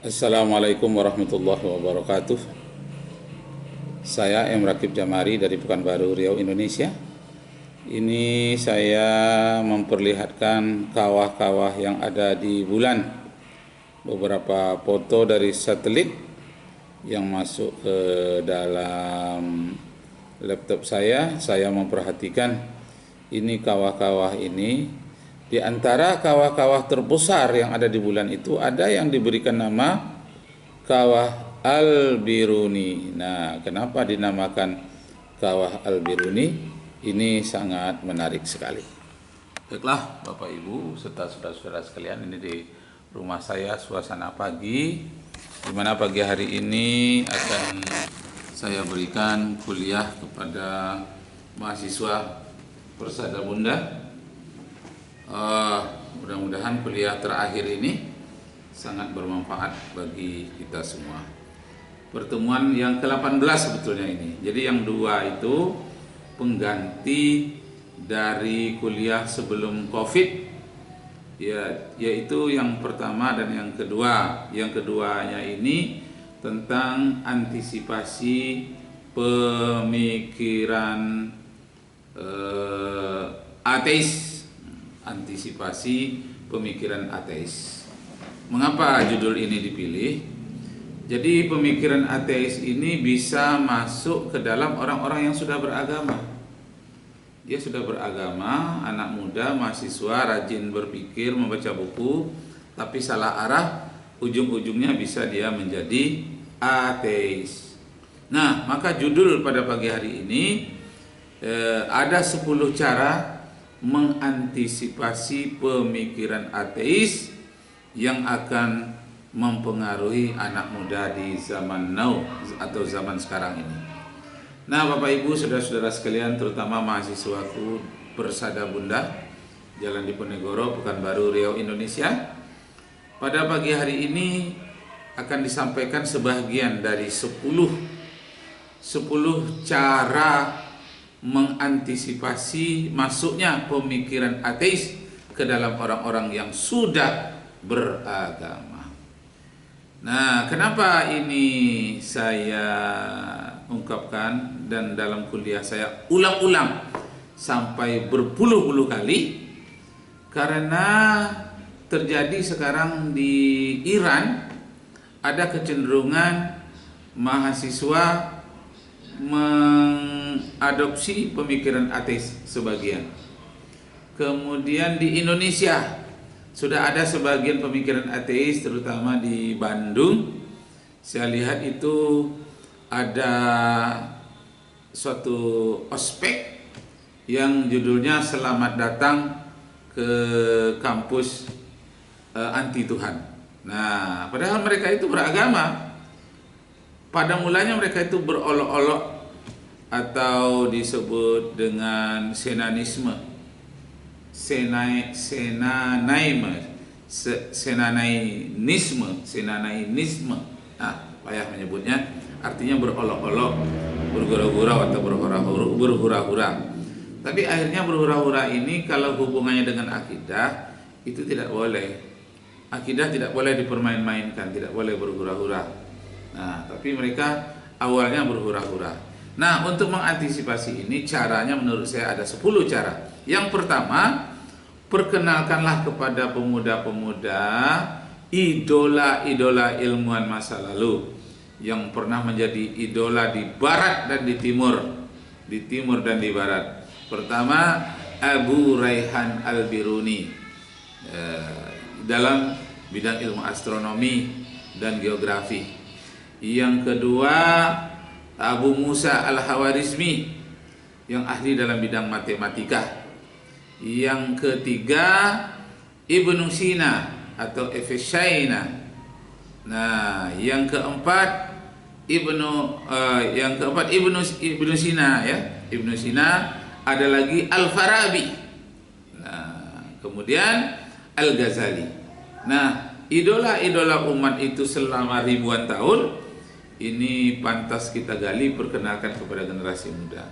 Assalamualaikum warahmatullahi wabarakatuh. Saya M. Rakib Jamari dari Pekanbaru Riau, Indonesia. Ini saya memperlihatkan kawah-kawah yang ada di bulan. Beberapa foto dari satelit yang masuk ke dalam laptop saya memperhatikan ini kawah-kawah ini. Di antara kawah-kawah terbesar yang ada di bulan itu ada yang diberikan nama Kawah Al-Biruni. Nah, kenapa dinamakan Kawah Al-Biruni? Ini sangat menarik sekali. Baiklah, Bapak Ibu serta saudara-saudara sekalian, ini di rumah saya suasana pagi, di mana pagi hari ini akan saya berikan kuliah kepada mahasiswa Persada Bunda. Mudah-mudahan kuliah terakhir ini sangat bermanfaat bagi kita semua. Pertemuan yang ke-18 sebetulnya ini. Jadi yang dua itu pengganti dari kuliah sebelum Covid, ya, yaitu yang pertama dan yang kedua. Yang keduanya ini tentang antisipasi pemikiran ateis. Antisipasi pemikiran ateis. Mengapa judul ini dipilih? Jadi pemikiran ateis ini bisa masuk ke dalam orang-orang yang sudah beragama. Dia sudah beragama, anak muda, mahasiswa, rajin berpikir, membaca buku, tapi salah arah, ujung-ujungnya bisa dia menjadi ateis. Nah, maka judul pada pagi hari ini ada 10 cara mengantisipasi pemikiran ateis yang akan mempengaruhi anak muda di zaman now atau zaman sekarang ini. Nah, Bapak Ibu, saudara-saudara sekalian, terutama mahasiswaku Persada Bunda, Jalan Diponegoro, Pekanbaru Riau, Indonesia. Pada pagi hari ini akan disampaikan sebagian dari 10 cara mengantisipasi masuknya pemikiran ateis ke dalam orang-orang yang sudah beragama. Nah, kenapa ini saya ungkapkan dan dalam kuliah saya ulang-ulang sampai berpuluh-puluh kali? Karena terjadi sekarang di Iran ada kecenderungan mahasiswa mengadopsi pemikiran ateis sebagian. Kemudian di Indonesia sudah ada sebagian pemikiran ateis, terutama di Bandung. Saya lihat itu ada suatu ospek yang judulnya Selamat Datang ke Kampus Anti Tuhan. Nah, padahal mereka itu beragama. Pada mulanya mereka itu berolok-olok atau disebut dengan senanisme, senanainisme. Nah, payah menyebutnya. Artinya berolok-olok, bergurau-gurau atau berhura-hura. Tapi akhirnya berhura-hura ini kalau hubungannya dengan akidah itu tidak boleh. Akidah tidak boleh dipermain-mainkan, tidak boleh berhura-hura. Nah, tapi mereka awalnya berhura-hura. Nah, untuk mengantisipasi ini caranya menurut saya ada 10 cara. Yang pertama, perkenalkanlah kepada pemuda-pemuda idola-idola ilmuwan masa lalu yang pernah menjadi idola di barat dan di timur dan di barat. Pertama, Abu Raihan Al-Biruni dalam bidang ilmu astronomi dan geografi. Yang kedua, Abu Musa Al-Hawarizmi yang ahli dalam bidang matematika. Yang ketiga, Ibnu Sina atau Efesyaina. Nah, yang keempat Ibnu Sina, ya. Ibnu Sina, ada lagi Al-Farabi. Nah, kemudian Al-Ghazali. Nah, idola-idola umat itu selama ribuan tahun ini pantas kita gali, perkenalkan kepada generasi muda,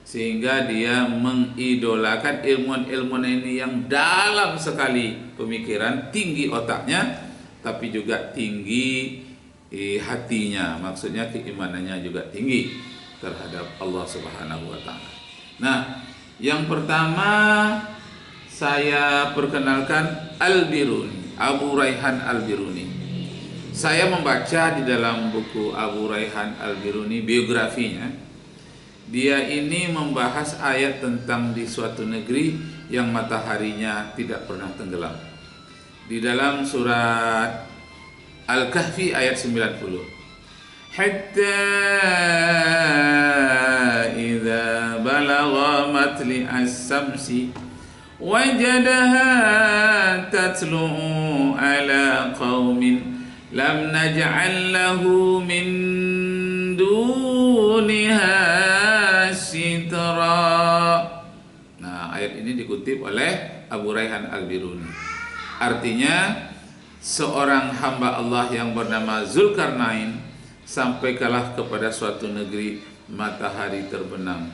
sehingga dia mengidolakan ilmuwan-ilmuwan ini yang dalam sekali pemikiran, tinggi otaknya, tapi juga tinggi hatinya, maksudnya keimanannya juga tinggi terhadap Allah Subhanahu wa taala. Nah, yang pertama saya perkenalkan Al-Biruni, Abu Raihan Al-Biruni. Saya membaca di dalam buku Abu Raihan Al-Biruni biografinya. Dia ini membahas ayat tentang di suatu negeri yang mataharinya tidak pernah tenggelam. Di dalam surat Al-Kahfi ayat 90. Hatta idza balagha matli as-samsi wajadaha tatlu'u ala qaumin lam naj'al lahu min duniha sitra. Nah, ayat ini dikutip oleh Abu Raihan Al-Biruni. Artinya, seorang hamba Allah yang bernama Zulkarnain sampaikanlah kepada suatu negeri matahari terbenam.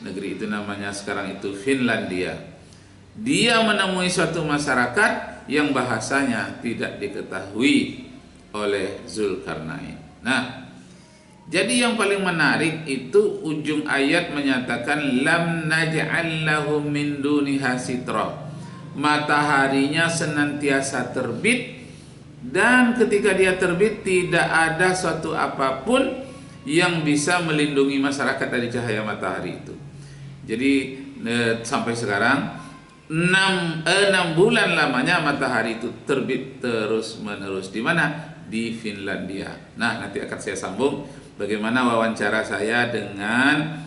Negeri itu namanya sekarang itu Finlandia. Dia menemui suatu masyarakat yang bahasanya tidak diketahui oleh Zulkarnain. Nah, jadi yang paling menarik itu ujung ayat menyatakan lam naj'al lahu min duniha sitra. Mataharinya senantiasa terbit, dan ketika dia terbit tidak ada suatu apapun yang bisa melindungi masyarakat dari cahaya matahari itu. Jadi sampai sekarang 6 bulan lamanya matahari itu terbit terus menerus. Di mana? Di Finlandia. Nah, nanti akan saya sambung bagaimana wawancara saya dengan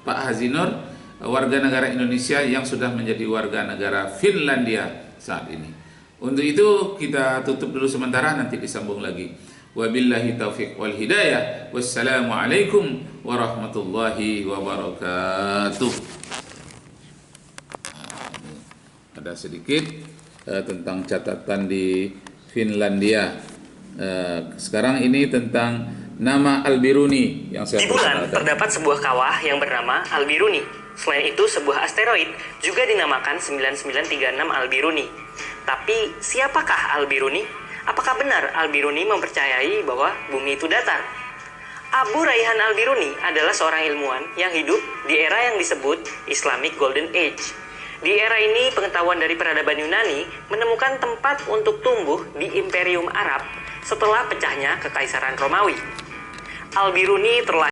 Pak Hazinur, warga negara Indonesia yang sudah menjadi warga negara Finlandia saat ini. Untuk itu kita tutup dulu sementara, nanti disambung lagi. Wabillahi taufiq wal hidayah. Wassalamualaikum warahmatullahi wabarakatuh. Ada sedikit tentang catatan di Finlandia. Sekarang ini tentang nama Al-Biruni yang saya di bulan terdapat sebuah kawah yang bernama Al-Biruni. Selain itu, sebuah asteroid juga dinamakan 9936 Al-Biruni. Tapi siapakah Al-Biruni? Apakah benar Al-Biruni mempercayai bahwa bumi itu datar? Abu Raihan Al-Biruni adalah seorang ilmuwan yang hidup di era yang disebut Islamic Golden Age. Di era ini, pengetahuan dari peradaban Yunani menemukan tempat untuk tumbuh di Imperium Arab setelah pecahnya Kekaisaran Romawi. Al-Biruni terlahir